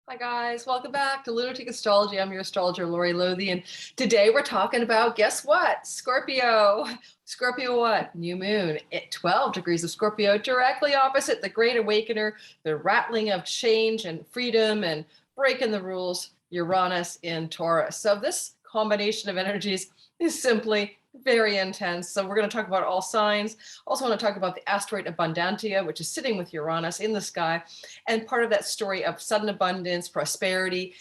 Hi guys, welcome back to Lunatic Astrology. I'm your astrologer, Lori Lothian, and today we're talking about, guess what? Scorpio. Scorpio what? New moon at 12 degrees of Scorpio, directly opposite the Great Awakener, the rattling of change and freedom and breaking the rules, Uranus in Taurus. So this combination of energies is simply very intense. So we're going to talk about all signs. Also want to talk about the asteroid Abundantia, which is sitting with Uranus in the sky. And part of that story of sudden abundance, prosperity,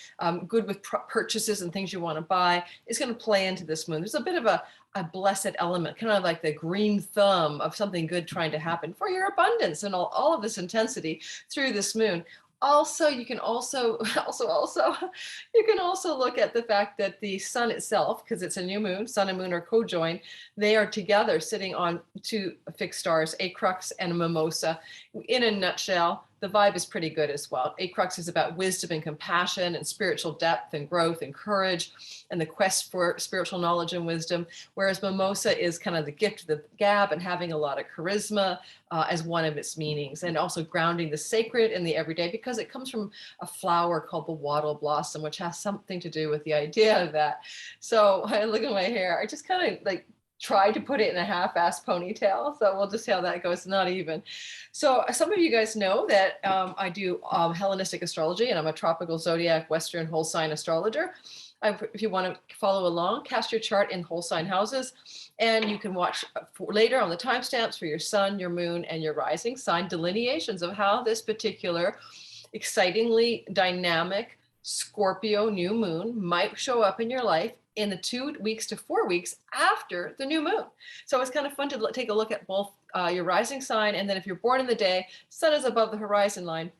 good with purchases and things you want to buy is going to play into this moon. There's a bit of a blessed element, kind of like the green thumb of something good trying to happen for your abundance and all of this intensity through this moon. Also, you can also you can also look at the fact that the sun itself, because it's a new moon, sun and moon are co-joined, they are together sitting on two fixed stars, a crux and a mimosa. In a nutshell, the vibe is pretty good as well. A crux is about wisdom and compassion and spiritual depth and growth and courage and the quest for spiritual knowledge and wisdom, whereas mimosa is kind of the gift of the gab and having a lot of charisma as one of its meanings, and also grounding the sacred in the everyday, because it comes from a flower called the wattle blossom, which has something to do with the idea of that. So look at my hair. I just kind of like tried to put it in a half-assed ponytail. So we'll just see how that goes. Not even. So some of you guys know that I do Hellenistic astrology, and I'm a tropical zodiac Western whole sign astrologer. If you want to follow along, cast your chart in whole sign houses, and you can watch later on the timestamps for your sun, your moon, and your rising sign delineations of how this particular excitingly dynamic Scorpio new moon might show up in your life in the 2 weeks to 4 weeks after the new moon. So it's kind of fun to take a look at both your rising sign, and then if you're born in the day, sun is above the horizon line,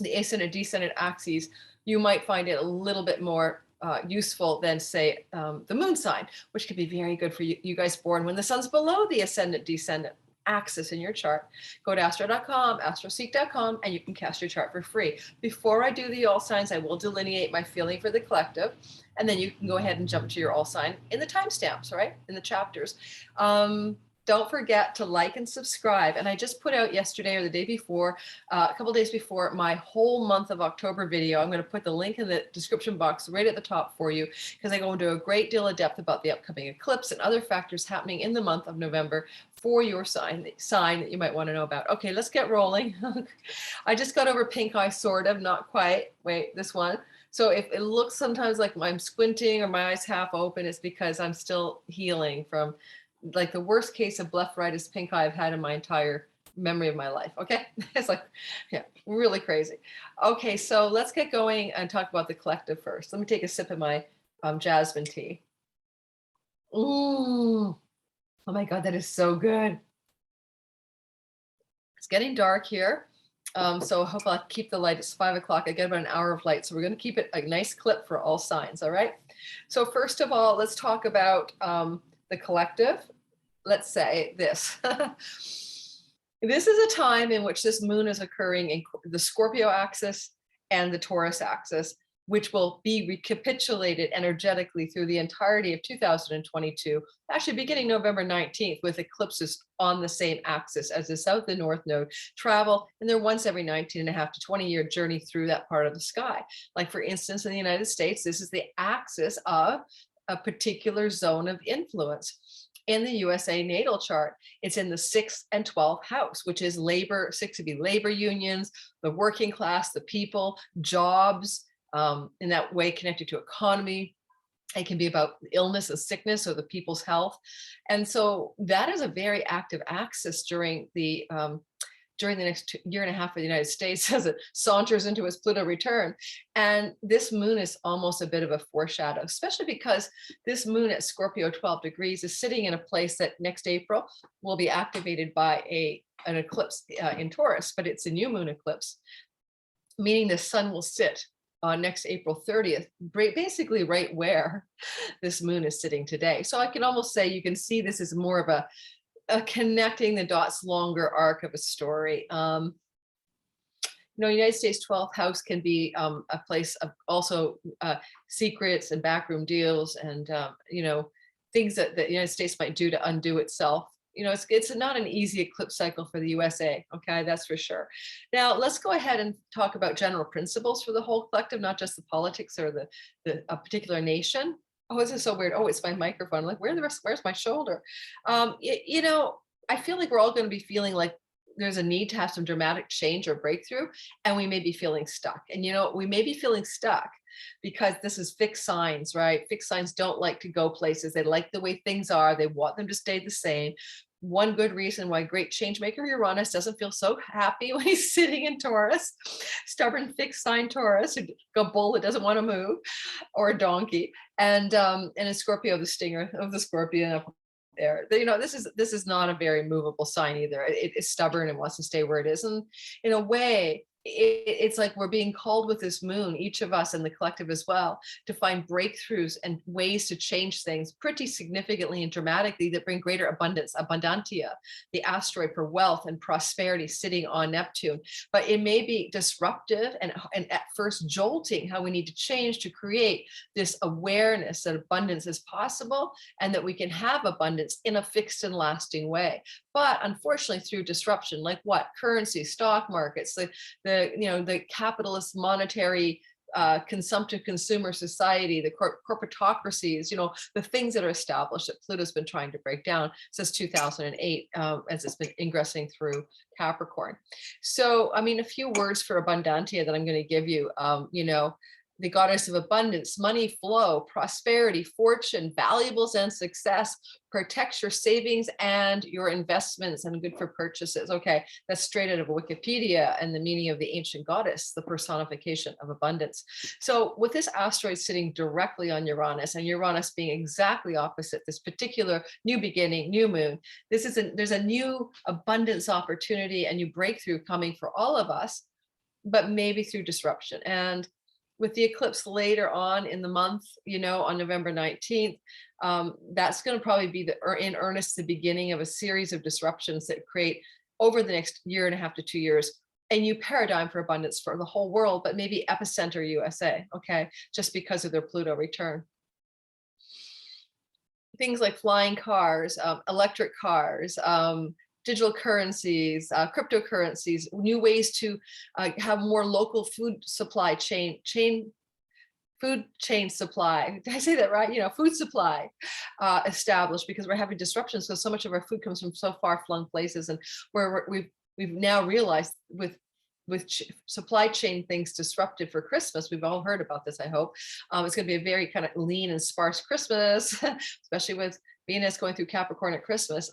the ascendant descendant axes, you might find it a little bit more useful than, say, the moon sign, which could be very good for you guys born when the sun's below the ascendant descendant axis in your chart. Go to astro.com, astroseek.com, and you can cast your chart for free. Before I do the all signs, I will delineate my feeling for the collective, and then you can go ahead and jump to your all sign in the timestamps, right? In the chapters. Don't forget to like and subscribe. And I just put out yesterday or the day before, a couple days before, my whole month of October video. I'm going to put the link in the description box right at the top for you, because I go into a great deal of depth about the upcoming eclipse and other factors happening in the month of November for your sign that you might want to know about. Okay, let's get rolling. I just got over pink eye, sort of, not quite. Wait, this one. So if it looks sometimes like I'm squinting or my eyes half open, it's because I'm still healing from like the worst case of blepharitis pink eye I've had in my entire memory of my life. Okay. It's like, yeah, really crazy. Okay. So let's get going and talk about the collective first. Let me take a sip of my jasmine tea. Oh my God, that is so good. It's getting dark here. So I hope I'll keep the light. It's 5 o'clock. I get about an hour of light. So we're going to keep it a nice clip for all signs. All right. So first of all, let's talk about the collective. Let's say this. This is a time in which this moon is occurring in the Scorpio axis and the Taurus axis, which will be recapitulated energetically through the entirety of 2022, actually beginning November 19th, with eclipses on the same axis as the south and north node travel, and they're once every 19.5 to 20-year journey through that part of the sky. Like, for instance, in the United States, this is the axis of a particular zone of influence. In the USA natal chart, it's in the 6th and 12th house, which is labor. 6 would be labor unions, the working class, the people, jobs, in that way connected to economy. It can be about illness and sickness or the people's health. And so that is a very active axis during the next year and a half of the United States as it saunters into its Pluto return. And this moon is almost a bit of a foreshadow, especially because this moon at Scorpio 12 degrees is sitting in a place that next April will be activated by an eclipse in Taurus, but it's a new moon eclipse, meaning the sun will sit on next April 30th, basically right where this moon is sitting today. So I can almost say you can see this is more of a connecting the dots longer arc of a story. United States 12th house can be a place of also secrets and backroom deals and, things that the United States might do to undo itself it's not an easy eclipse cycle for the USA. Okay, that's for sure. Now let's go ahead and talk about general principles for the whole collective, not just the politics or a particular nation. Oh, this is so weird. Oh, it's my microphone. I'm like, where's my shoulder? I feel like we're all going to be feeling like there's a need to have some dramatic change or breakthrough, and we may be feeling stuck. And we may be feeling stuck because this is fixed signs, right? Fixed signs don't like to go places. They like the way things are. They want them to stay the same. One good reason why great change maker Uranus doesn't feel so happy when he's sitting in Taurus, stubborn fixed sign Taurus, a bull that doesn't want to move, or a donkey, and a Scorpio, the stinger of the scorpion up there. This is not a very movable sign either. It is stubborn and wants to stay where it is. And in a way, it's like we're being called with this moon, each of us and the collective as well, to find breakthroughs and ways to change things pretty significantly and dramatically that bring greater abundance. Abundantia, the asteroid for wealth and prosperity sitting on Neptune. But it may be disruptive and at first jolting how we need to change to create this awareness that abundance is possible and that we can have abundance in a fixed and lasting way. But unfortunately, through disruption, like what? Currency, stock markets, the capitalist monetary consumptive consumer society, the corporatocracies, the things that are established that Pluto's been trying to break down since 2008 as it's been ingressing through Capricorn. So, a few words for Abundantia that I'm going to give you, the goddess of abundance, money flow, prosperity, fortune, valuables, and success, protects your savings and your investments, and good for purchases. Okay, that's straight out of Wikipedia and the meaning of the ancient goddess, the personification of abundance. So with this asteroid sitting directly on Uranus, and Uranus being exactly opposite this particular new beginning, new moon, there's a new abundance opportunity, a new breakthrough coming for all of us, but maybe through disruption. And with the eclipse later on in the month, on November 19th, that's going to probably be in earnest the beginning of a series of disruptions that create over the next year and a half to 2 years a new paradigm for abundance for the whole world, but maybe epicenter USA, okay, just because of their Pluto return. Things like flying cars, electric cars, digital currencies, cryptocurrencies, new ways to have more local food supply food chain supply. Did I say that right? Food supply established, because we're having disruptions because so much of our food comes from so far flung places, and where we've now realized with supply chain things disrupted for Christmas. We've all heard about this, I hope. It's going to be a very kind of lean and sparse Christmas, especially with Venus going through Capricorn at Christmas,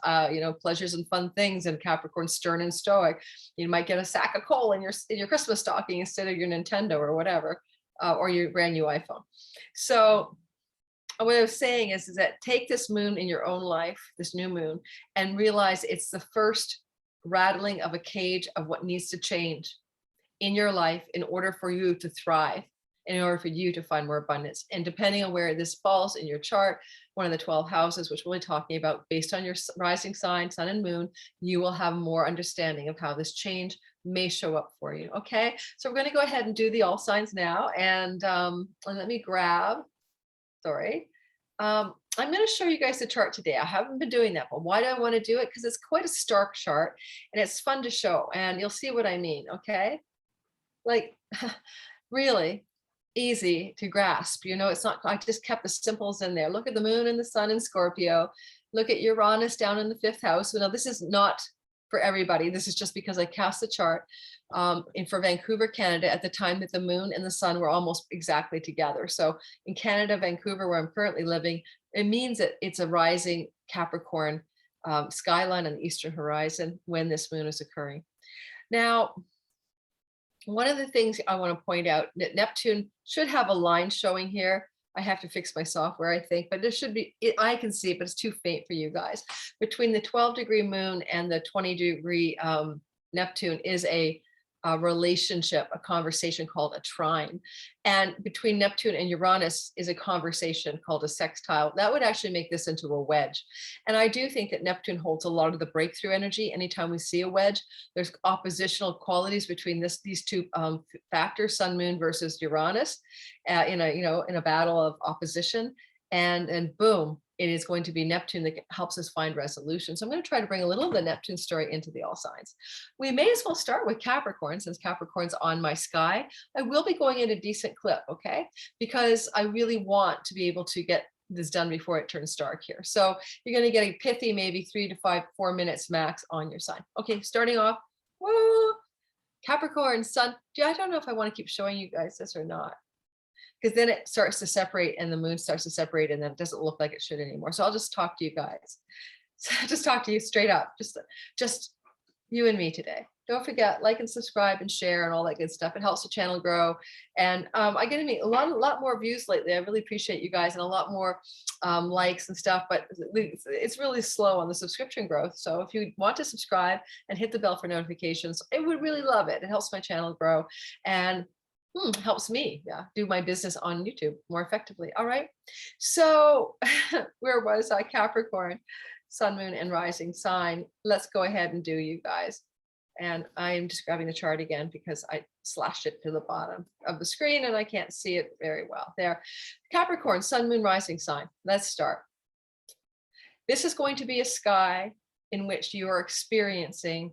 pleasures and fun things, and Capricorn stern and stoic. You might get a sack of coal in your Christmas stocking instead of your Nintendo or whatever, or your brand new iPhone. So what I was saying is that take this moon in your own life, this new moon, and realize it's the first rattling of a cage of what needs to change in your life in order for you to thrive, in order for you to find more abundance. And depending on where this falls in your chart, one of the 12 houses, which we'll be talking about based on your rising sign, sun and moon, you will have more understanding of how this change may show up for you. Okay, so we're going to go ahead and do the all signs now. And let me grab, I'm going to show you guys the chart today. I haven't been doing that, but why do I want to do it? Because it's quite a stark chart and it's fun to show, and you'll see what I mean. Okay, like really easy to grasp. It's not, I just kept the simples in there. Look at the moon and the sun in Scorpio. Look at Uranus down in the 5th house. Now, this is not for everybody. This is just because I cast the chart for Vancouver, Canada, at the time that the moon and the sun were almost exactly together. So in Canada, Vancouver, where I'm currently living, it means that it's a rising Capricorn skyline on the eastern horizon when this moon is occurring. Now, one of the things I want to point out, that Neptune should have a line showing here. I have to fix my software, I think, but there should be, I can see it, but it's too faint for you guys. Between the 12-degree moon and the 20-degree Neptune is a relationship, a conversation called a trine. And between Neptune and Uranus is a conversation called a sextile. That would actually make this into a wedge. And I do think that Neptune holds a lot of the breakthrough energy. Anytime we see a wedge, there's oppositional qualities between these two factors, sun, moon versus Uranus, in a battle of opposition. And boom, it is going to be Neptune that helps us find resolution. So I'm going to try to bring a little of the Neptune story into the all signs. We may as well start with Capricorn, since Capricorn's on my sky. I will be going in a decent clip, okay? Because I really want to be able to get this done before it turns dark here. So you're going to get a pithy, maybe 3 to 4 minutes max on your sign. Okay, starting off, woo, Capricorn, Sun. I don't know if I want to keep showing you guys this or not, because then it starts to separate and the moon starts to separate and then it doesn't look like it should anymore. So I'll just talk to you guys. Just talk to you straight up. Just you and me today. Don't forget, like and subscribe and share and all that good stuff. It helps the channel grow. And I get to meet a lot more views lately. I really appreciate you guys, and a lot more likes and stuff, but it's really slow on the subscription growth. So if you want to subscribe and hit the bell for notifications, I would really love it. It helps my channel grow and helps me do my business on YouTube more effectively. All right. So where was I? Capricorn, Sun, Moon, and rising sign. Let's go ahead and do, you guys. And I'm just grabbing the chart again because I slashed it to the bottom of the screen and I can't see it very well. There. Capricorn, Sun, Moon, rising sign. Let's start. This is going to be a sky in which you are experiencing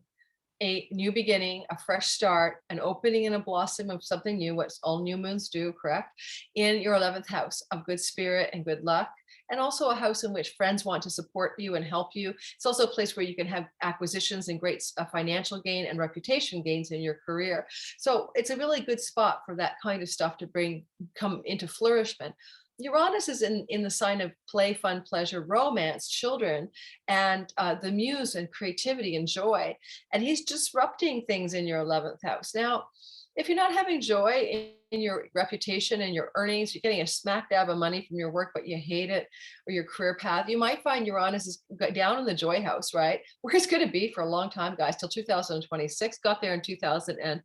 a new beginning, a fresh start, an opening and a blossom of something new, what all new moons do, correct? In your 11th house of good spirit and good luck. And also a house in which friends want to support you and help you. It's also a place where you can have acquisitions and great financial gain and reputation gains in your career. So it's a really good spot for that kind of stuff to come into flourishment. Uranus is in the sign of play, fun, pleasure, romance, children, and the muse and creativity and joy. And he's disrupting things in your 11th house. Now, if you're not having joy in your reputation and your earnings, you're getting a smack dab of money from your work, but you hate it, or your career path, you might find Uranus is down in the joy house, right? Where it's going to be for a long time, guys, till 2026, got there in 2000 and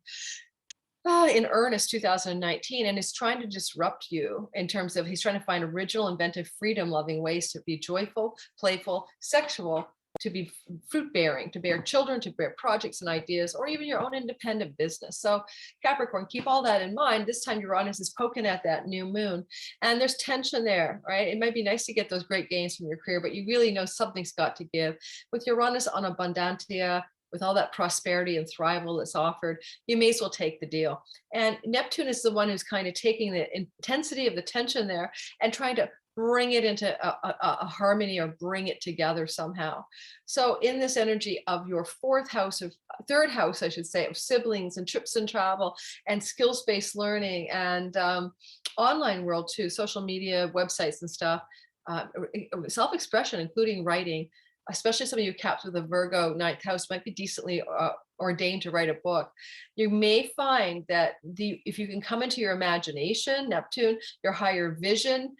in earnest 2019, and is trying to disrupt you in terms of he's trying to find original, inventive, freedom loving ways to be joyful, playful, sexual, to be fruit bearing, to bear children, to bear projects and ideas, or even your own independent business. So Capricorn, keep all that in mind. This time Uranus is poking at that new moon and there's tension there, right? It might be nice to get those great gains from your career, but you really know something's got to give. With Uranus on Abundantia, with all that prosperity and thrival that's offered, you may as well take the deal. And Neptune is the one who's kind of taking the intensity of the tension there and trying to bring it into a harmony, or bring it together somehow. So in this energy of your third house, I should say, of siblings and trips and travel and skills-based learning and online world too, social media, websites and stuff, self-expression, including writing, especially some of you caps with a Virgo 9th house might be decently ordained to write a book. You may find that if you can come into your imagination, Neptune, your higher vision,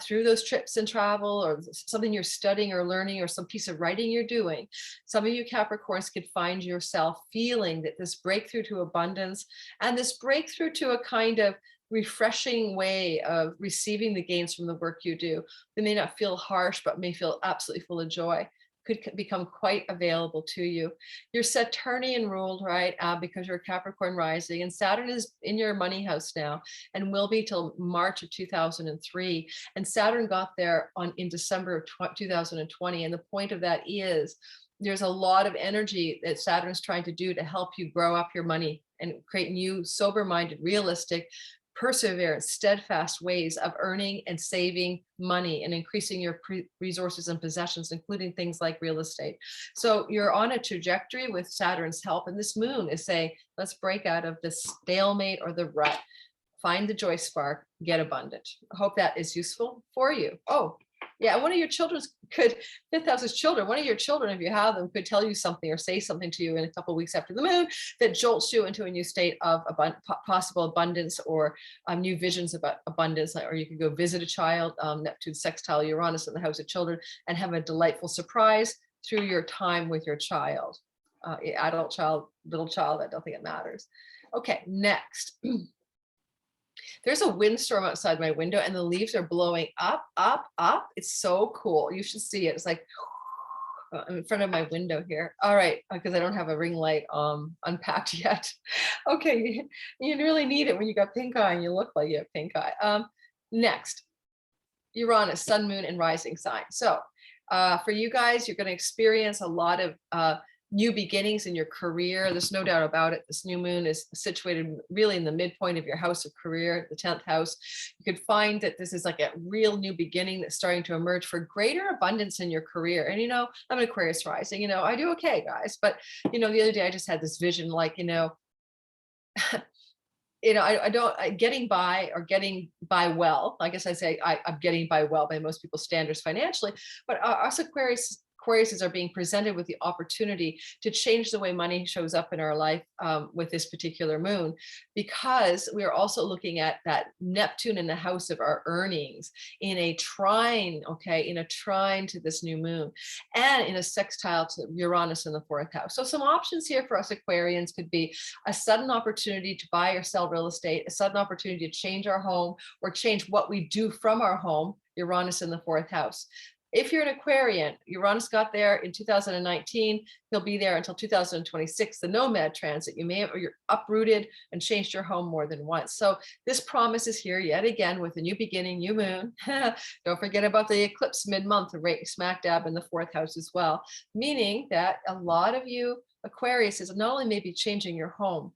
through those trips and travel, or something you're studying or learning, or some piece of writing you're doing, some of you Capricorns could find yourself feeling that this breakthrough to abundance and this breakthrough to a kind of refreshing way of receiving the gains from the work you do. They may not feel harsh, but may feel absolutely full of joy, could become quite available to you. You're Saturnian ruled, right? Because you're Capricorn rising, and Saturn is in your money house now and will be till March of 2003. And Saturn got there in December of 2020. And the point of that is there's a lot of energy that Saturn's trying to do to help you grow up your money and create new, sober-minded, realistic, perseverance, steadfast ways of earning and saving money and increasing your resources and possessions, including things like real estate. So you're on a trajectory with Saturn's help. And this moon is saying, let's break out of the stalemate or the rut, find the joy spark, get abundant. I hope that is useful for you. Oh, yeah, one of your children's fifth house's children, one of your children, if you have them, could tell you something or say something to you in a couple of weeks after the moon that jolts you into a new state of possible abundance, or new visions about abundance. Or you could go visit a child, Neptune sextile Uranus in the house of children, and have a delightful surprise through your time with your child, adult child, little child, I don't think it matters. Okay, next. There's a windstorm outside my window and the leaves are blowing up, up, up. It's so cool. You should see it. It's like in front of my window here. All right, because I don't have a ring light unpacked yet. Okay, you really need it when you got pink eye and you look like you have pink eye. Next, Uranus, sun, moon, and rising sign. So for you guys, you're going to experience a lot of new beginnings in your career. There's no doubt about it. This new moon is situated really in the midpoint of your house of career, the 10th house. You could find that this is like a real new beginning that's starting to emerge for greater abundance in your career. And, I'm an Aquarius rising, I do okay, guys. But, the other day I just had this vision, like, getting by or getting by well. I guess I say I'm getting by well by most people's standards financially, but us Aquariuses are being presented with the opportunity to change the way money shows up in our life with this particular moon, because we are also looking at that Neptune in the house of our earnings in a trine, in a trine to this new moon, and in a sextile to Uranus in the 4th house. So some options here for us Aquarians could be a sudden opportunity to buy or sell real estate, a sudden opportunity to change our home or change what we do from our home, Uranus in the 4th house. If you're an Aquarian, Uranus got there in 2019, he'll be there until 2026, the nomad transit. You may have, or you're uprooted and changed your home more than once. So this promise is here yet again with a new beginning, new moon. Don't forget about the eclipse mid-month, right smack dab in the 4th house as well, meaning that a lot of you Aquarius is not only maybe changing your home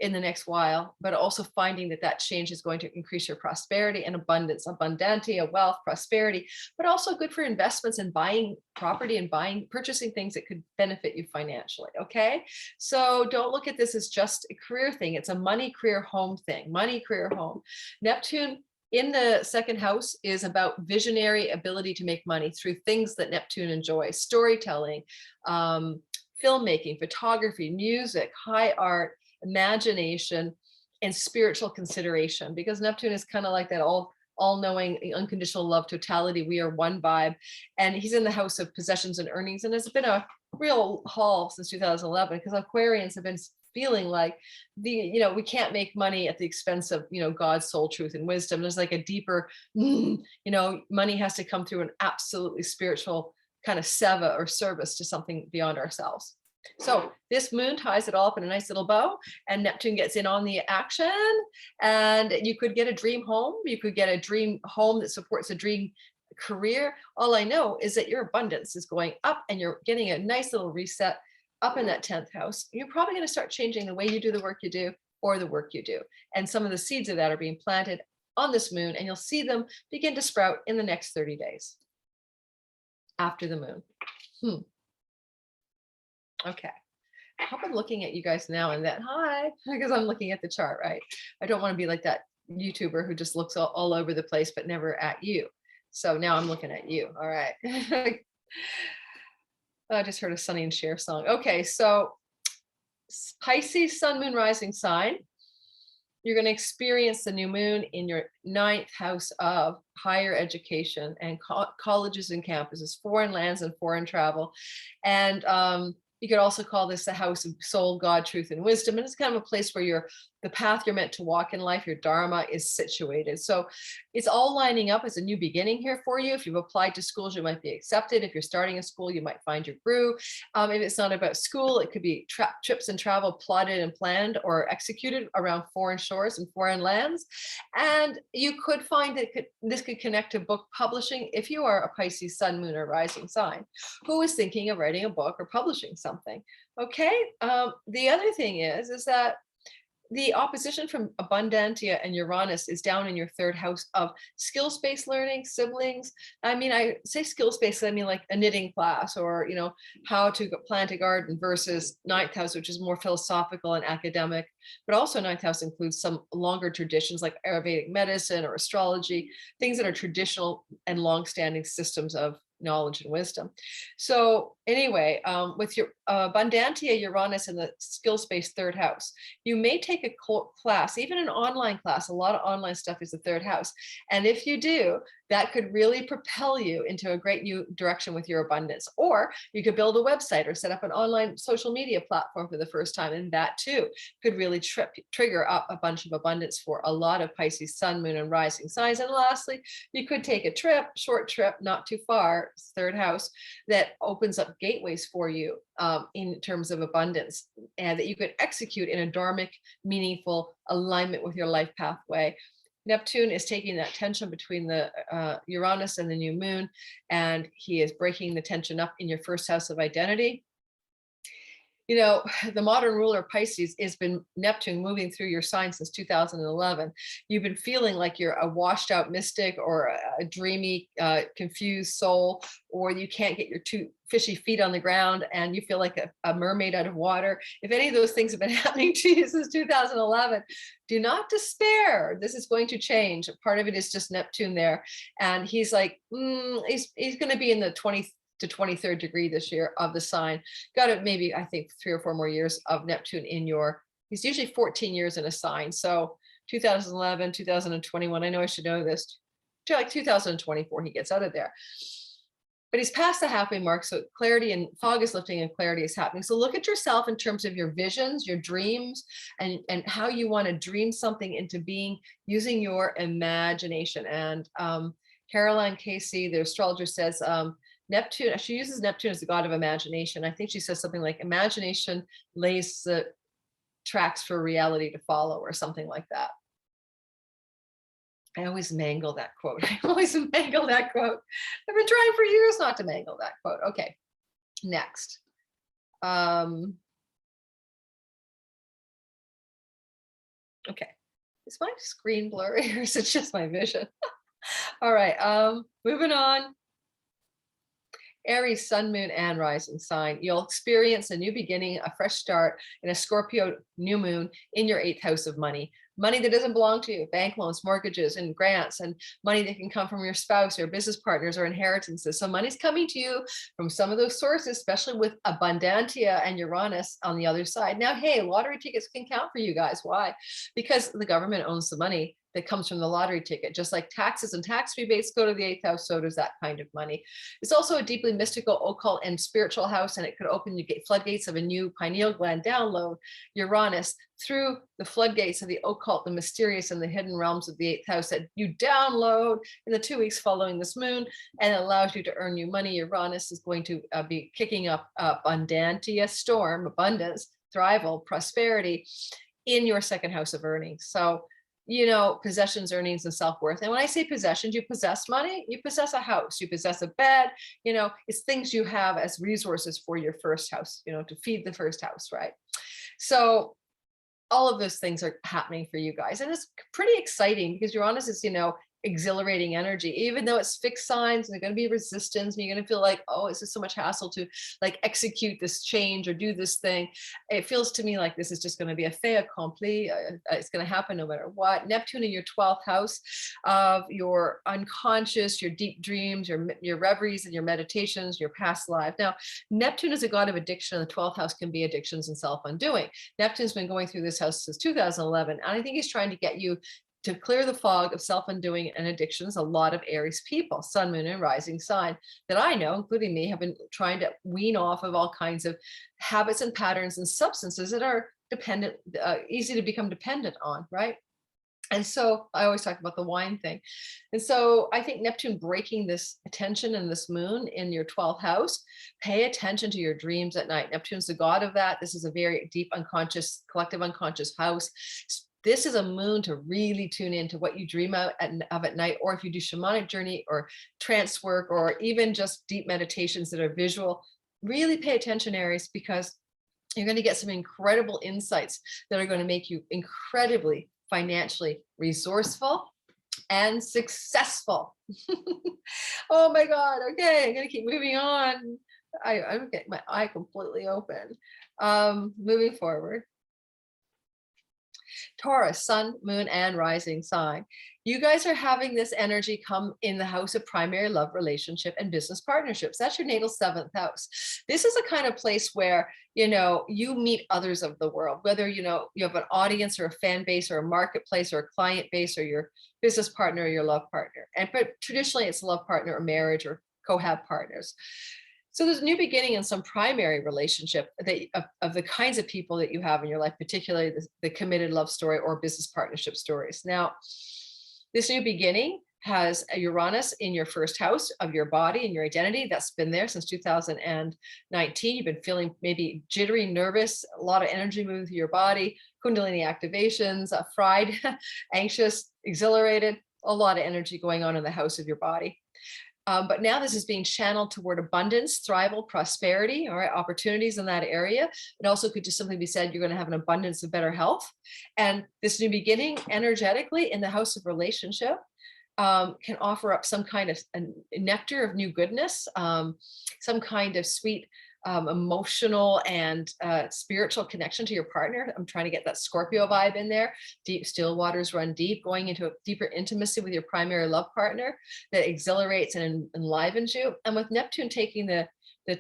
in the next while, but also finding that change is going to increase your prosperity and abundance, abundantia, wealth, prosperity, but also good for investments and buying property and purchasing things that could benefit you financially. Okay. So don't look at this as just a career thing. It's a money, career, home thing, money, career, home. Neptune in the 2nd house is about visionary ability to make money through things that Neptune enjoys: storytelling, filmmaking, photography, music, high art, imagination, and spiritual consideration, because Neptune is kind of like that all-knowing, unconditional love, totality, we are one vibe. And he's in the house of possessions and earnings, and it's been a real haul since 2011, because Aquarians have been feeling like we can't make money at the expense of God's soul, truth, and wisdom. There's like a deeper money has to come through an absolutely spiritual kind of seva or service to something beyond ourselves. So this moon ties it all up in a nice little bow, and Neptune gets in on the action, and you could get a dream home. You could get a dream home that supports a dream career. All I know is that your abundance is going up, and you're getting a nice little reset up in that 10th house. You're probably going to start changing the way you do the work you do or the work you do. And some of the seeds of that are being planted on this moon, and you'll see them begin to sprout in the next 30 days after the moon. Okay. I hope I'm looking at you guys now and then. Hi, because I'm looking at the chart, right? I don't want to be like that YouTuber who just looks all over the place, but never at you. So now I'm looking at you. All right. I just heard a Sonny and Cher song. Okay. So Pisces, sun, moon, rising sign. You're going to experience the new moon in your 9th house of higher education and colleges and campuses, foreign lands and foreign travel. And you could also call this the house of soul, God, truth, and wisdom. And it's kind of a place where the path you're meant to walk in life, your dharma, is situated. So it's all lining up as a new beginning here for you. If you've applied to schools, you might be accepted. If you're starting a school, you might find your groove. If it's not about school, it could be trips and travel plotted and planned or executed around foreign shores and foreign lands. And you could find that this could connect to book publishing if you are a Pisces sun, moon, or rising sign who is thinking of writing a book or publishing something. Okay. The other thing is that the opposition from Abundantia and Uranus is down in your 3rd house of skills-based learning, siblings. I mean, I say skills-based, I mean like a knitting class or, how to plant a garden, versus 9th house, which is more philosophical and academic, but also 9th house includes some longer traditions like Ayurvedic medicine or astrology, things that are traditional and long-standing systems of knowledge and wisdom. So anyway, with your Abundantia Uranus in the skills-based 3rd house, you may take a class, even an online class. A lot of online stuff is the 3rd house. And if you do, that could really propel you into a great new direction with your abundance. Or you could build a website or set up an online social media platform for the first time. And that too could really trigger up a bunch of abundance for a lot of Pisces sun, moon, and rising signs. And lastly, you could take a trip, short trip, not too far, 3rd house, that opens up gateways for you in terms of abundance, and that you could execute in a dharmic, meaningful alignment with your life pathway. Neptune is taking that tension between the Uranus and the new moon, and he is breaking the tension up in your first house of identity. You know, the modern ruler of Pisces has been Neptune moving through your sign since 2011. You've been feeling like you're a washed out mystic or a dreamy, confused soul, or you can't get your two fishy feet on the ground and you feel like a mermaid out of water. If any of those things have been happening to you since 2011, do not despair. This is going to change. Part of it is just Neptune there. And he's like, he's going to be in the 20th to 23rd degree this year of the sign. Got it, maybe I think 3 or 4 more years of Neptune in your, he's usually 14 years in a sign. So 2011, 2021, I know I should know this, to like 2024, he gets out of there. But he's past the halfway mark. So clarity and fog is lifting and clarity is happening. So look at yourself in terms of your visions, your dreams, and how you want to dream something into being using your imagination. And Caroline Casey, the astrologer, says, Neptune, she uses Neptune as the god of imagination. I think she says something like imagination lays the tracks for reality to follow or something like that. I always mangle that quote. I've been trying for years not to mangle that quote. Okay, next. Okay, is my screen blurry or is it just my vision? All right, moving on. Aries, sun, moon, and rising sign. You'll experience a new beginning, a fresh start in a Scorpio new moon in your 8th house of money. Money that doesn't belong to you, bank loans, mortgages, and grants, and money that can come from your spouse or business partners or inheritances. So money's coming to you from some of those sources, especially with Abundantia and Uranus on the other side. Now, hey, lottery tickets can count for you guys. Why? Because the government owns the money that comes from the lottery ticket. Just like taxes and tax rebates go to the 8th house, so does that kind of money. It's also a deeply mystical, occult, and spiritual house, and it could open the floodgates of a new pineal gland download, Uranus, through the floodgates of the occult, the mysterious, and the hidden realms of the 8th house that you download in the 2 weeks following this moon, and it allows you to earn new money. Uranus is going to be kicking up Abundantia storm, abundance, thrival, prosperity in your 2nd house of earnings. So, you know, possessions, earnings, and self-worth. And when I say possessions, you possess money, you possess a house, you possess a bed, you know, it's things you have as resources for your 1st house, you know, to feed the 1st house, right? So all of those things are happening for you guys. And it's pretty exciting because Uranus is, you know, exhilarating energy, even though it's fixed signs and there's going to be resistance and you're going to feel like, oh, it's just so much hassle to like execute this change or do this thing. It feels to me like this is just going to be a fait accompli. It's going to happen no matter what. Neptune in your 12th house of your unconscious, your deep dreams, your reveries and your meditations, your past life. Now, Neptune is a god of addiction, and the 12th house can be addictions and self-undoing. Neptune's been going through this house since 2011, and I think he's trying to get you to clear the fog of self-undoing and addictions. A lot of Aries people, sun, moon, and rising sign that I know, including me, have been trying to wean off of all kinds of habits and patterns and substances that are dependent, easy to become dependent on, right? And so I always talk about the wine thing. And so I think Neptune breaking this attention and this moon in your 12th house, pay attention to your dreams at night. Neptune's the god of that. This is a very deep unconscious, collective unconscious house. This is a moon to really tune into what you dream of at night, or if you do shamanic journey or trance work, or even just deep meditations that are visual, really pay attention, Aries, because you're going to get some incredible insights that are going to make you incredibly financially resourceful and successful. Oh my God. Okay. I'm going to keep moving on. I'm getting my eye completely open. Moving forward. Taurus, sun, moon, and rising sign. You guys are having this energy come in the house of primary love, relationship, and business partnerships. That's your natal 7th house. This is a kind of place where, you know, you meet others of the world, whether, you know, you have an audience or a fan base or a marketplace or a client base or your business partner or your love partner. But traditionally it's a love partner or marriage or co-hab partners. So there's a new beginning in some primary relationship of the kinds of people that you have in your life, particularly the committed love story or business partnership stories. Now, this new beginning has a Uranus in your 1st house of your body and your identity. That's been there since 2019. You've been feeling maybe jittery, nervous, a lot of energy moving through your body. Kundalini activations, fried, anxious, exhilarated, a lot of energy going on in the house of your body. But now this is being channeled toward abundance, thrival, prosperity, all right, opportunities in that area. It also could just simply be said you're going to have an abundance of better health. And this new beginning energetically in the house of relationship can offer up some kind of a nectar of new goodness, some kind of sweet emotional and spiritual connection to your partner. I'm trying to get that Scorpio vibe in there. Deep, still waters run deep, going into a deeper intimacy with your primary love partner that exhilarates and enlivens you. And with Neptune taking the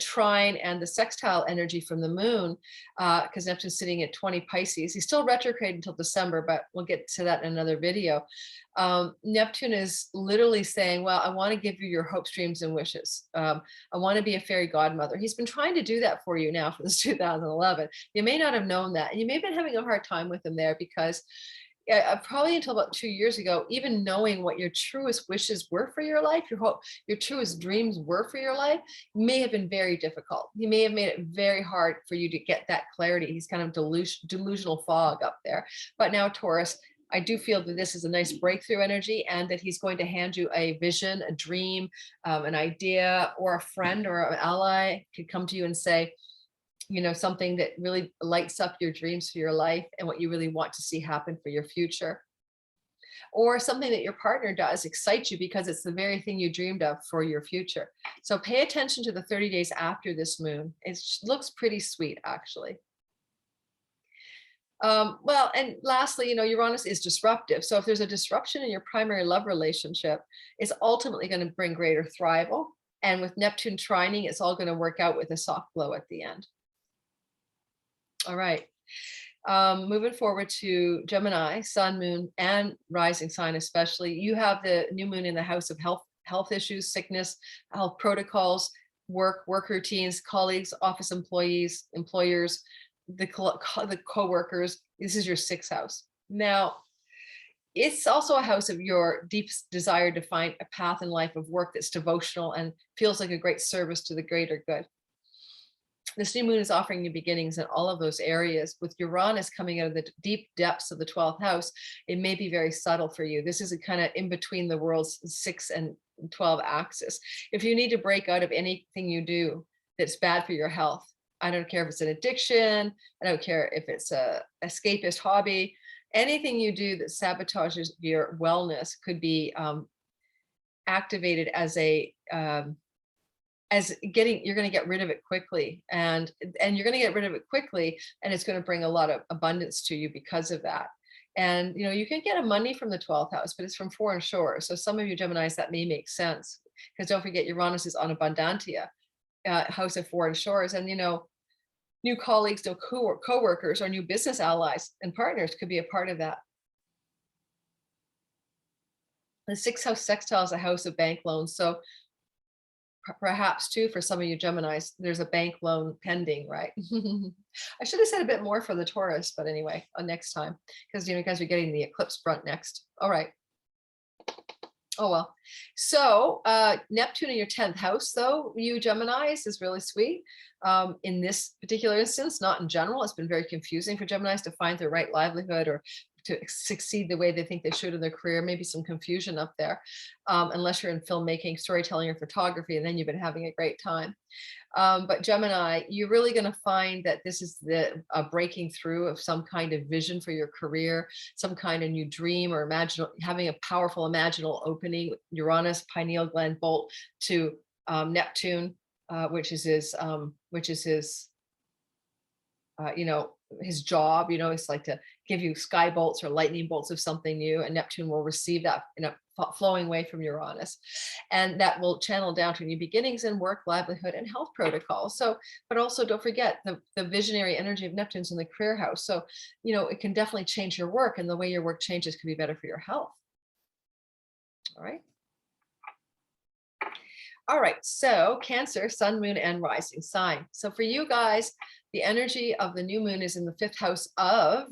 trine and the sextile energy from the moon, because Neptune's sitting at 20 Pisces. He's still retrograde until December, but we'll get to that in another video. Neptune is literally saying, well, I want to give you your hopes, dreams, and wishes. I want to be a fairy godmother. He's been trying to do that for you now for this 2011. You may not have known that. And you may have been having a hard time with him there because probably until about 2 years ago, even knowing what your truest wishes were for your life, your truest dreams were for your life, may have been very difficult. He may have made it very hard for you to get that clarity. He's kind of delusional fog up there. But now, Taurus, I do feel that this is a nice breakthrough energy and that he's going to hand you a vision, a dream, an idea, or a friend or an ally could come to you and say, you know, something that really lights up your dreams for your life and what you really want to see happen for your future. Or something that your partner does excites you because it's the very thing you dreamed of for your future. So pay attention to the 30 days after this moon. It looks pretty sweet, actually. Well, and lastly, you know, Uranus is disruptive. So if there's a disruption in your primary love relationship, it's ultimately going to bring greater thrival. And with Neptune trining, it's all going to work out with a soft glow at the end. All right. Moving forward to Gemini, sun, moon, and rising sign especially. You have the new moon in the house of health issues, sickness, health protocols, work routines, colleagues, office employees, employers, the co-workers. This is your sixth house. Now, it's also a house of your deep desire to find a path in life of work that's devotional and feels like a great service to the greater good. This new moon is offering new beginnings in all of those areas. With Uranus coming out of the deep depths of the 12th house, it may be very subtle for you. This is a kind of in between the world's 6 and 12 axis. If you need to break out of anything you do that's bad for your health, I don't care if it's an addiction, I don't care if it's a escapist hobby, anything you do that sabotages your wellness could be activated as you're going to get rid of it quickly, and you're going to get rid of it quickly, and it's going to bring a lot of abundance to you because of that. And you know, you can get a money from the 12th house, but it's from foreign shores. So some of you Geminis, that may make sense, because don't forget Uranus is on Abundantia, house of foreign shores, and you know, new colleagues, new co-workers, or new business allies and partners could be a part of that. The sixth house sextile is a house of bank loans, so perhaps too, for some of you Geminis, there's a bank loan pending, right? I should have said a bit more for the Taurus, but anyway, next time, because you know, guys are getting the eclipse front next. All right. Oh, well. So Neptune in your 10th house, though, you Geminis, is really sweet. In this particular instance, not in general, it's been very confusing for Geminis to find their right livelihood or to succeed the way they think they should in their career. Maybe some confusion up there, unless you're in filmmaking, storytelling, or photography, and then you've been having a great time. But Gemini, you're really going to find that this is the breaking through of some kind of vision for your career, some kind of new dream, or having a powerful imaginal opening. Uranus, pineal gland bolt to Neptune, which is his you know, his job. You know, it's like to give you sky bolts or lightning bolts of something new, and Neptune will receive that in a flowing way from Uranus, and that will channel down to new beginnings in work, livelihood, and health protocols. So, but also don't forget the visionary energy of Neptune's in the career house. So, you know, it can definitely change your work, and the way your work changes can be better for your health. All right. All right, so Cancer, sun, moon, and rising sign. So for you guys, the energy of the new moon is in the 5th house of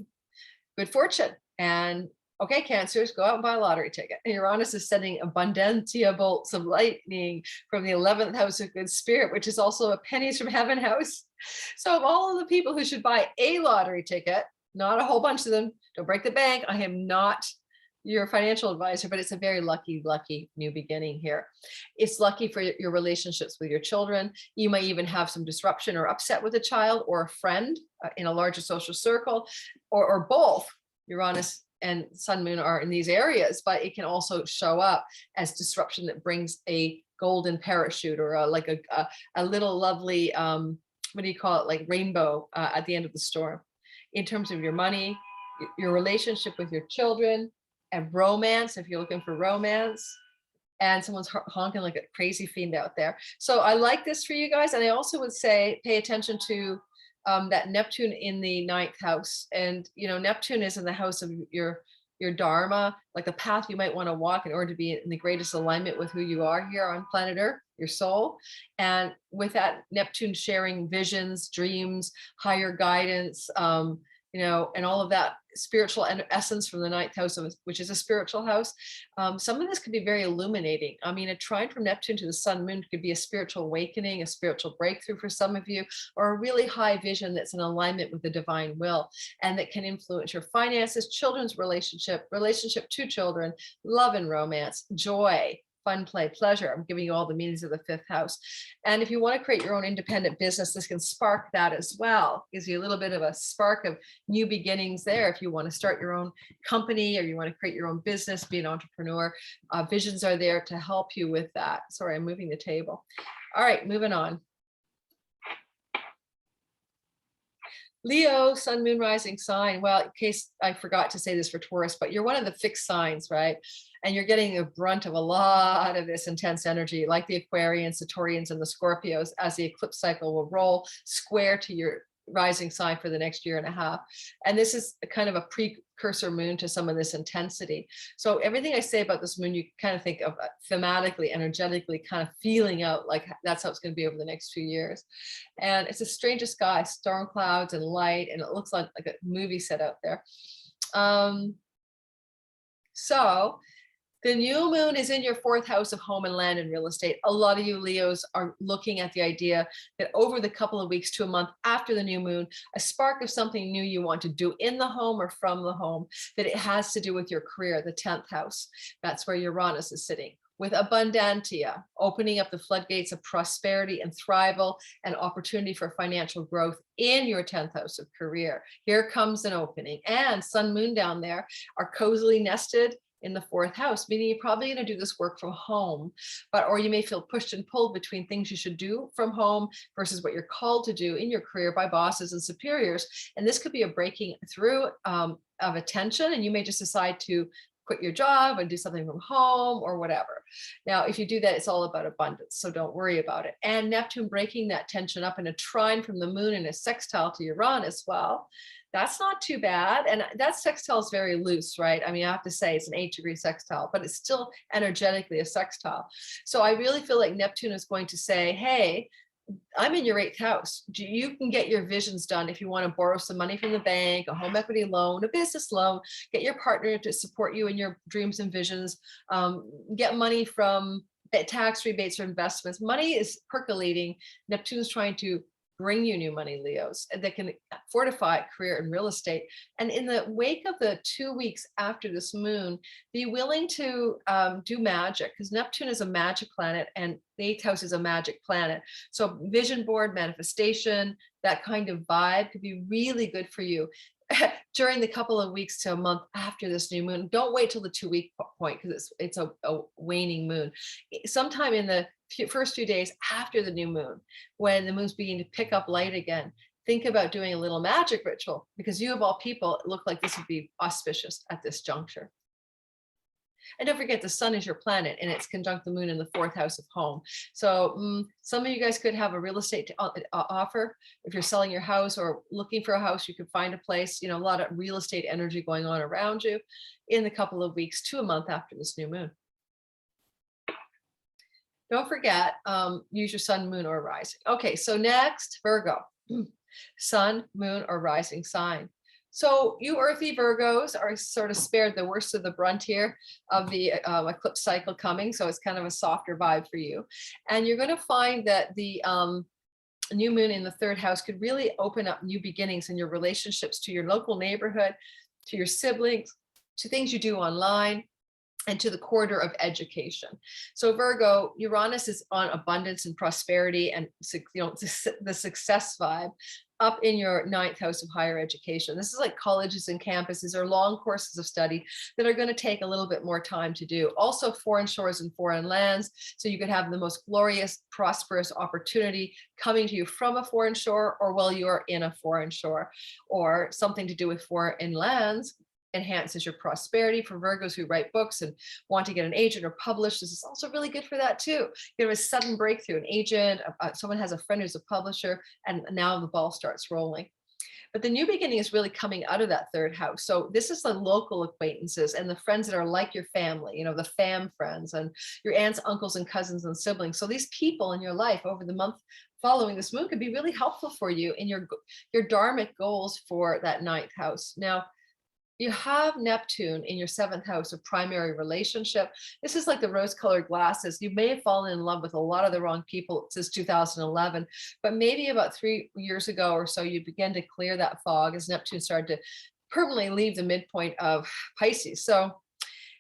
good fortune. And okay, Cancers, go out and buy a lottery ticket. And Uranus is sending Abundantia bolts of lightning from the 11th house of good spirit, which is also a pennies from heaven house. So of all of the people who should buy a lottery ticket, not a whole bunch of them. Don't break the bank. I am not your financial advisor, but it's a very lucky, lucky new beginning here. It's lucky for your relationships with your children. You might even have some disruption or upset with a child or a friend in a larger social circle, or both. Uranus and Sun Moon are in these areas, but it can also show up as disruption that brings a golden parachute or a little lovely, what do you call it, like rainbow at the end of the storm. In terms of your money, your relationship with your children, and romance, if you're looking for romance, and someone's honking like a crazy fiend out there. So I like this for you guys. And I also would say, pay attention to that Neptune in the 9th house. And, you know, Neptune is in the house of your dharma, like the path you might want to walk in order to be in the greatest alignment with who you are here on planet Earth, your soul. And with that Neptune sharing visions, dreams, higher guidance, you know, and all of that spiritual essence from the 9th house, which is a spiritual house. Some of this could be very illuminating. I mean, a trine from Neptune to the Sun Moon could be a spiritual awakening, a spiritual breakthrough for some of you, or a really high vision that's in alignment with the divine will, and that can influence your finances, children's relationship to children, love and romance, joy, fun, play, pleasure. I'm giving you all the meanings of the 5th house. And if you want to create your own independent business, this can spark that as well. Gives you a little bit of a spark of new beginnings there. If you want to start your own company or you want to create your own business, be an entrepreneur, visions are there to help you with that. Sorry, I'm moving the table. All right, moving on. Leo, Sun, Moon, Rising sign. Well, in case I forgot to say this for Taurus, but you're one of the fixed signs, right? And you're getting the brunt of a lot of this intense energy, like the Aquarians, the Taurians, and the Scorpios, as the eclipse cycle will roll square to your rising sign for the next year and a half. And this is kind of a precursor moon to some of this intensity. So everything I say about this moon, you kind of think of thematically, energetically, kind of feeling out like that's how it's going to be over the next few years. And it's the strangest sky, storm clouds and light, and it looks like a movie set out there. So the new moon is in your 4th house of home and land and real estate. A lot of you Leos are looking at the idea that over the couple of weeks to a month after the new moon, a spark of something new you want to do in the home or from the home, that it has to do with your career, the 10th house. That's where Uranus is sitting. With Abundantia, opening up the floodgates of prosperity and thrival and opportunity for financial growth in your 10th house of career. Here comes an opening. And Sun, Moon down there are cozily nested in the 4th house, meaning you're probably going to do this work from home, or you may feel pushed and pulled between things you should do from home versus what you're called to do in your career by bosses and superiors. And this could be a breaking through of attention, and you may just decide to quit your job and do something from home or whatever. Now, if you do that, it's all about abundance, so don't worry about it. And Neptune breaking that tension up in a trine from the moon and a sextile to Uranus, well, that's not too bad. And that sextile is very loose, right? I mean, I have to say it's an 8-degree sextile, but it's still energetically a sextile. So I really feel like Neptune is going to say, hey, I'm in your 8th house. You can get your visions done if you want to borrow some money from the bank, a home equity loan, a business loan, get your partner to support you in your dreams and visions, get money from tax rebates or investments. Money is percolating. Neptune's trying to bring you new money, Leos, that can fortify career and real estate. And in the wake of the 2 weeks after this moon, be willing to do magic, because Neptune is a magic planet and the 8th house is a magic planet. So vision board, manifestation, that kind of vibe could be really good for you during the couple of weeks to a month after this new moon. Don't wait till the 2-week point, because it's a waning moon. Sometime in the first few days after the new moon, when the moon's beginning to pick up light again, think about doing a little magic ritual, because you of all people look like this would be auspicious at this juncture. And don't forget, the sun is your planet and it's conjunct the moon in the 4th house of home. So some of you guys could have a real estate offer. If you're selling your house or looking for a house, you could find a place, you know, a lot of real estate energy going on around you in the couple of weeks to a month after this new moon. Don't forget, use your sun, moon, or rising. Okay, so next, Virgo, sun, moon, or rising sign. So you earthy Virgos are sort of spared the worst of the brunt here of the eclipse cycle coming. So it's kind of a softer vibe for you. And you're going to find that the new moon in the third house could really open up new beginnings in your relationships to your local neighborhood, to your siblings, to things you do online, and to the corridor of education. So Virgo, Uranus is on abundance and prosperity and the success vibe up in your ninth house of higher education. This is like colleges and campuses or long courses of study that are going to take a little bit more time to do. Also foreign shores and foreign lands. So you could have the most glorious, prosperous opportunity coming to you from a foreign shore or while you're in a foreign shore, or something to do with foreign lands enhances your prosperity. For Virgos who write books and want to get an agent or publish, this is also really good for that too. You have a sudden breakthrough, an agent, someone has a friend who's a publisher, and now the ball starts rolling. But the new beginning is really coming out of that third house. So this is the local acquaintances and the friends that are like your family, you know, the fam friends and your aunts, uncles, and cousins and siblings. So these people in your life over the month following this moon could be really helpful for you in your dharmic goals for that ninth house. Now, you have Neptune in your seventh house of primary relationship. This is like the rose-colored glasses. You may have fallen in love with a lot of the wrong people since 2011, but maybe about 3 years ago or so, you began to clear that fog as Neptune started to permanently leave the midpoint of Pisces. So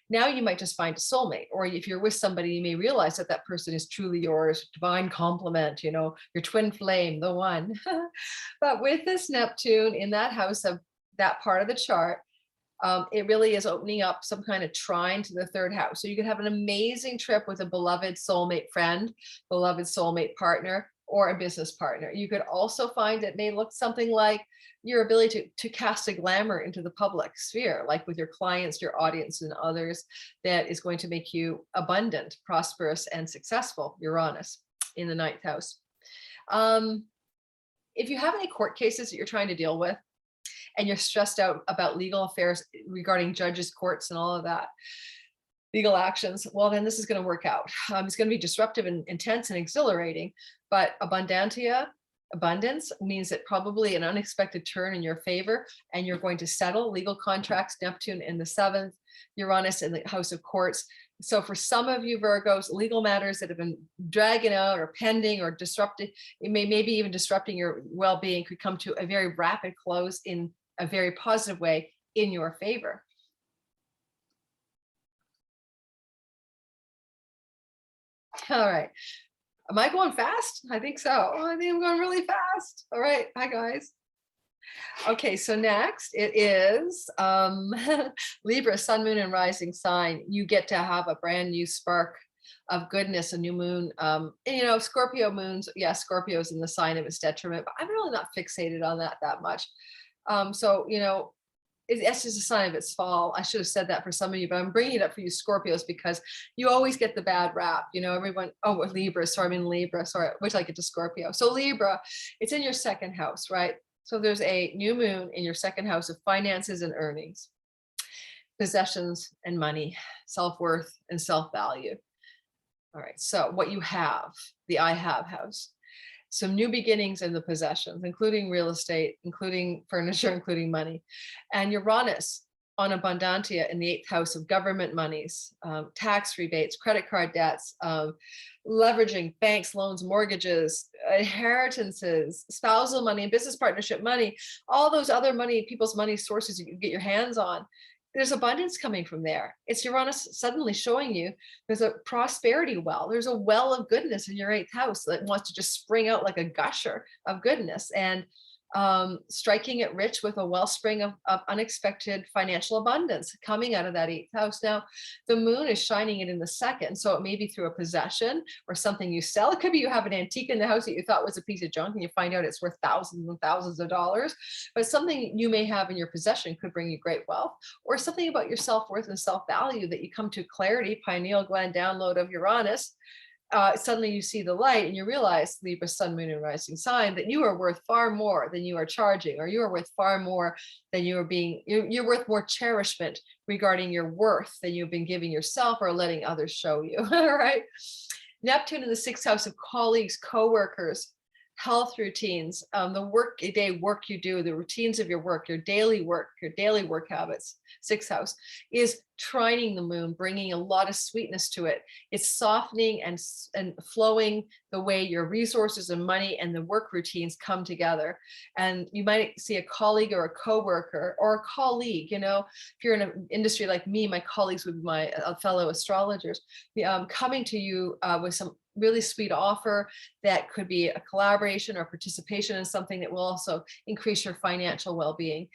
now you might just find a soulmate, or if you're with somebody, you may realize that that person is truly yours, divine complement, you know, your twin flame, the one. But with this Neptune in that house of that part of the chart, it really is opening up some kind of trine to the third house. So you could have an amazing trip with a beloved soulmate friend, beloved soulmate partner, or a business partner. You could also find it may look something like your ability to cast a glamour into the public sphere, like with your clients, your audience, and others, that is going to make you abundant, prosperous, and successful, Uranus in the ninth house. If you have any court cases that you're trying to deal with, and you're stressed out about legal affairs regarding judges, courts, and all of that, legal actions, well, then this is going to work out. It's going to be disruptive and intense and exhilarating, but Abundantia, abundance, means that probably an unexpected turn in your favor, and you're going to settle legal contracts, Neptune in the seventh, Uranus in the house of courts. So for some of you Virgos, legal matters that have been dragging out or pending or disrupted, maybe even disrupting your well-being, could come to a very rapid close in a very positive way in your favor. All right. Am I going fast? I think so. Oh, I think I'm going really fast. All right. Hi, guys. Okay, so next it is Libra, sun, moon, and rising sign. You get to have a brand new spark of goodness, a new moon. And, you know, Scorpio moons, yeah, Scorpio is in the sign of its detriment, but I'm really not fixated on that much. So, you know, it's just a sign of its fall. I should have said that for some of you, but I'm bringing it up for you Scorpios because you always get the bad rap. You know, everyone, oh, Libra, sorry, I'm in Libra, sorry, which I get to Scorpio. So Libra, it's in your second house, right? So there's a new moon in your second house of finances and earnings, possessions and money, self-worth and self-value. All right, so what you have, the I have house, some new beginnings in the possessions, including real estate, including furniture, including money, and Uranus on Abundantia in the eighth house of government monies, tax rebates, credit card debts, leveraging banks, loans, mortgages, inheritances, spousal money, and business partnership money, all those other money, people's money sources you can get your hands on. There's abundance coming from there. It's Uranus suddenly showing you there's a prosperity well. There's a well of goodness in your eighth house that wants to just spring out like a gusher of goodness, and striking it rich with a wellspring of unexpected financial abundance coming out of that eighth house. Now, the moon is shining it in the second, so it may be through a possession or something you sell. It could be you have an antique in the house that you thought was a piece of junk and you find out it's worth thousands and thousands of dollars, but something you may have in your possession could bring you great wealth, or something about your self-worth and self-value that you come to clarity, pineal gland download of Uranus. Suddenly you see the light and you realize, Libra, sun, moon, and rising sign, that you are worth far more than you are charging, or you are worth far more than you are being, you're worth more cherishment regarding your worth than you've been giving yourself or letting others show you. All right. Neptune in the sixth house of colleagues, co-workers, health routines, the work day work you do, the routines of your work, your daily work habits. Sixth house is trining the moon, bringing a lot of sweetness to it. It's softening and flowing the way your resources and money and the work routines come together. And you might see a colleague or a coworker or a colleague, you know, if you're in an industry like me, my colleagues would be my fellow astrologers, coming to you with some really sweet offer that could be a collaboration or participation in something that will also increase your financial well-being.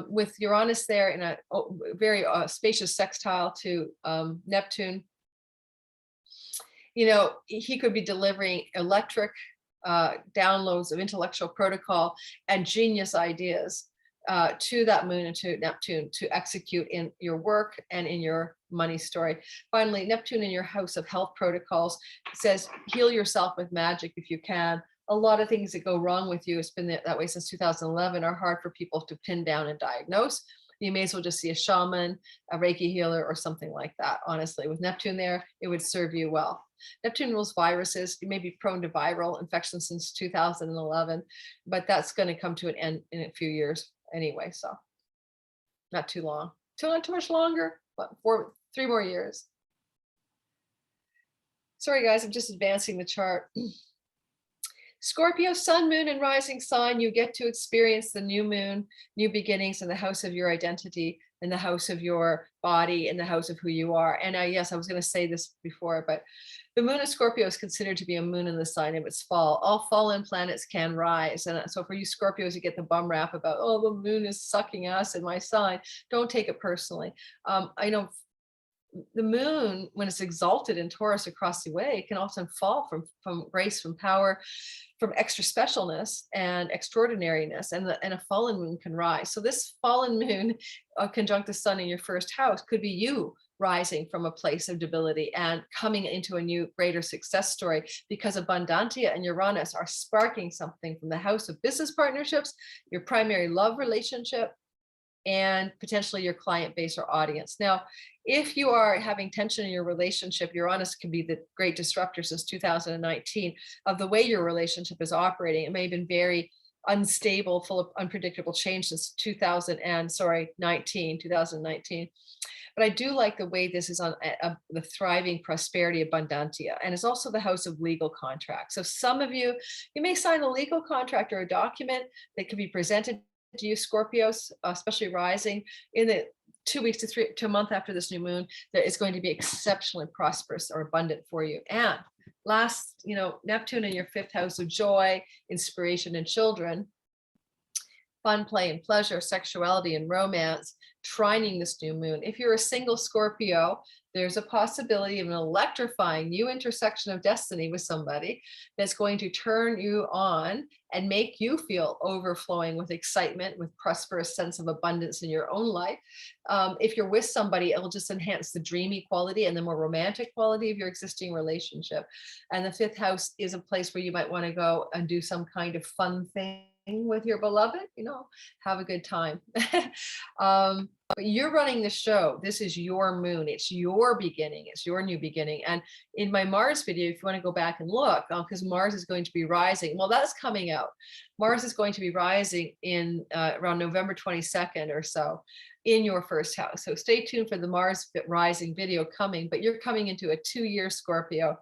With Uranus there in a very spacious sextile to Neptune, you know, he could be delivering electric downloads of intellectual protocol and genius ideas to that moon and to Neptune to execute in your work and in your money story. Finally, Neptune in your house of health protocols says heal yourself with magic if you can. A lot of things that go wrong with you, it's been that way since 2011, are hard for people to pin down and diagnose. You may as well just see a shaman, a Reiki healer, or something like that. Honestly, with Neptune there, it would serve you well. Neptune rules viruses. You may be prone to viral infections since 2011, but that's going to come to an end in a few years anyway. So not too long, not too much longer, but 3 more years. Sorry, guys, I'm just advancing the chart. Scorpio, sun, moon, and rising sign, you get to experience the new moon, new beginnings in the house of your identity, in the house of your body, in the house of who you are. And yes, I was going to say this before, but the moon of Scorpio is considered to be a moon in the sign of its fall. All fallen planets can rise. And so for you Scorpios, you get the bum rap about, oh, the moon is sucking ass in my sign. Don't take it personally. I know the moon, when it's exalted in Taurus across the way, can often fall from grace, from power, from extra specialness and extraordinariness, and a fallen moon can rise. So this fallen moon conjunct the sun in your first house could be you rising from a place of debility and coming into a new greater success story, because Abundantia and Uranus are sparking something from the house of business partnerships, your primary love relationship, and potentially your client base or audience. Now, if you are having tension in your relationship, Uranus can be the great disruptor since 2019 of the way your relationship is operating. It may have been very unstable, full of unpredictable change since 2019. But I do like the way this is on the thriving prosperity Abundantia. And it's also the house of legal contracts. So some of you may sign a legal contract or a document that can be presented to you Scorpios, especially rising in the 2 weeks to a month after this new moon, that is going to be exceptionally prosperous or abundant for you. And last, Neptune in your fifth house of joy, inspiration, and children, fun, play, and pleasure, sexuality, and romance, trining this new moon. If you're a single Scorpio, there's a possibility of an electrifying new intersection of destiny with somebody that's going to turn you on and make you feel overflowing with excitement, with prosperous sense of abundance in your own life. If you're with somebody, it will just enhance the dreamy quality and the more romantic quality of your existing relationship. And the fifth house is a place where you might want to go and do some kind of fun thing with your beloved, have a good time. But you're running the show. This is your moon. It's your beginning. It's your new beginning. And in my Mars video, if you want to go back and look, because Mars is going to be rising. Well, that's coming out. Mars is going to be rising in around November 22nd or so in your first house. So stay tuned for the Mars rising video coming, but you're coming into a 2-year Scorpio,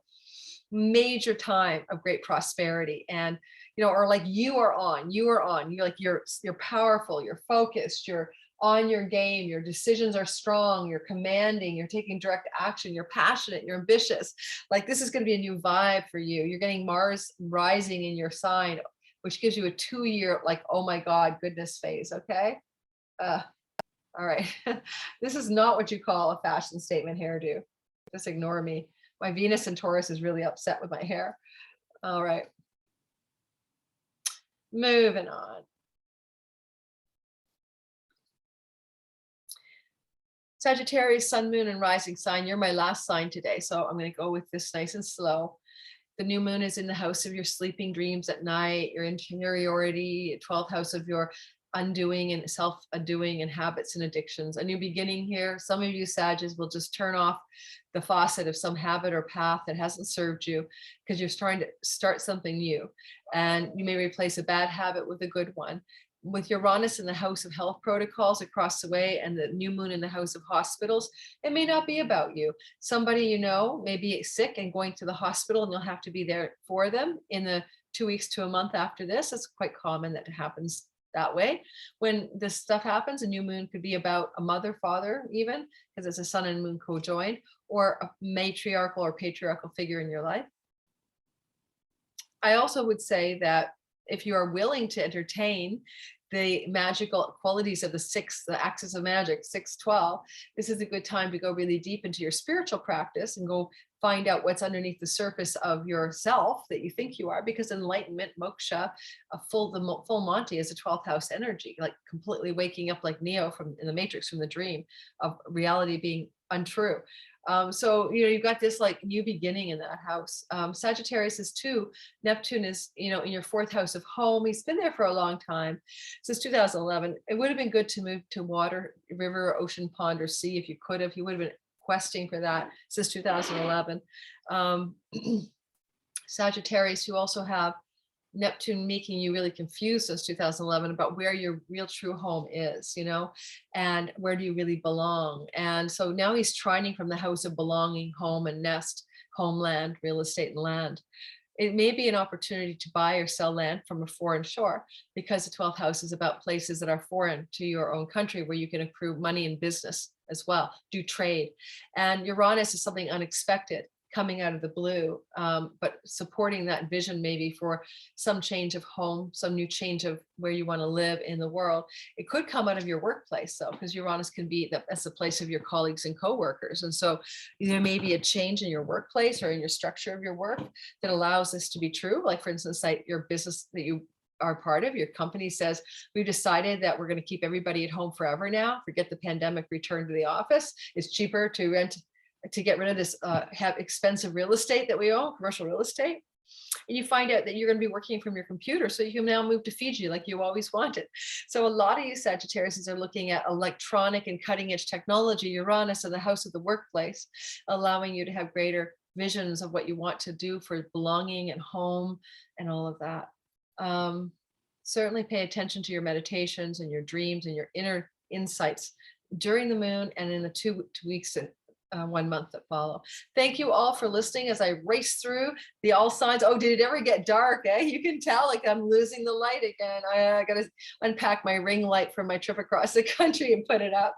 major time of great prosperity. And or like you're powerful, you're focused, you're on your game, your decisions are strong, you're commanding, you're taking direct action, you're passionate, you're ambitious. Like this is going to be a new vibe for you. You're getting Mars rising in your sign, which gives you a 2-year, like, oh my God, goodness phase. Okay. All right. This is not what you call a fashion statement hairdo. Just ignore me. My Venus in Taurus is really upset with my hair. All right. Moving on. Sagittarius, sun, moon, and rising sign. You're my last sign today, so I'm going to go with this nice and slow. The new moon is in the house of your sleeping dreams at night, your interiority, 12th house of your undoing and self-undoing and habits and addictions. A new beginning here. Some of you Sagittarius will just turn off the faucet of some habit or path that hasn't served you because you're trying to start something new. And you may replace a bad habit with a good one. With Uranus in the house of health protocols across the way and the new moon in the house of hospitals, it may not be about you. Somebody you know may be sick and going to the hospital, and you'll have to be there for them in the 2 weeks to a month after this. It's quite common that it happens that way. When this stuff happens, a new moon could be about a mother, father, even because it's a sun and moon co-joined, or a matriarchal or patriarchal figure in your life. I also would say that if you are willing to entertain the magical qualities of the axis of magic, 612, this is a good time to go really deep into your spiritual practice and go find out what's underneath the surface of yourself that you think you are, because enlightenment, moksha, the full Monty is a 12th house energy, like completely waking up like Neo from in the Matrix, from the dream of reality being untrue. So, you've got this like new beginning in that house. Sagittarius is 2. Neptune is, in your 4th house of home. He's been there for a long time, since 2011. It would have been good to move to water, river, ocean, pond, or sea if you could have. He would have been questing for that since 2011. Sagittarius, you also have Neptune making you really confused since 2011 about where your real true home is, and where do you really belong. And so now he's trining from the house of belonging, home and nest, homeland, real estate and land. It may be an opportunity to buy or sell land from a foreign shore, because the 12th house is about places that are foreign to your own country where you can accrue money and business as well, do trade. And Uranus is something unexpected coming out of the blue, but supporting that vision maybe for some change of home, some new change of where you want to live in the world. It could come out of your workplace though, because Uranus can be that's the place of your colleagues and coworkers. And so there may be a change in your workplace or in your structure of your work that allows this to be true. Like for instance, like your business that you are part of, your company says, we've decided that we're going to keep everybody at home forever now. Forget the pandemic, return to the office. It's cheaper to get rid of this have expensive real estate that we own, commercial real estate. And you find out that you're going to be working from your computer, so you can now move to Fiji like you always wanted. So a lot of you Sagittarius are looking at electronic and cutting edge technology, Uranus in the house of the workplace, allowing you to have greater visions of what you want to do for belonging and home and all of that. Certainly pay attention to your meditations and your dreams and your inner insights during the moon and in the 2 weeks and 1 month that follow. Thank you all for listening as I race through the all signs. Oh, did it ever get dark? You can tell like I'm losing the light again. I got to unpack my ring light from my trip across the country and put it up.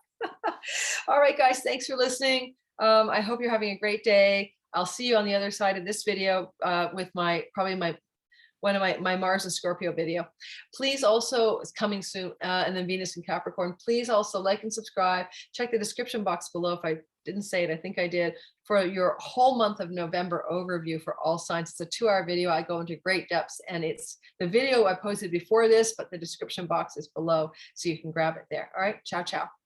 All right, guys, thanks for listening. I hope you're having a great day. I'll see you on the other side of this video with one of my Mars and Scorpio video. Please also, it's coming soon, and then Venus and Capricorn. Please also like and subscribe. Check the description box below if I didn't say it, I think I did, for your whole month of November overview for all signs. It's a 2-hour video. I go into great depths, and it's the video I posted before this, but the description box is below, so you can grab it there. All right, ciao, ciao.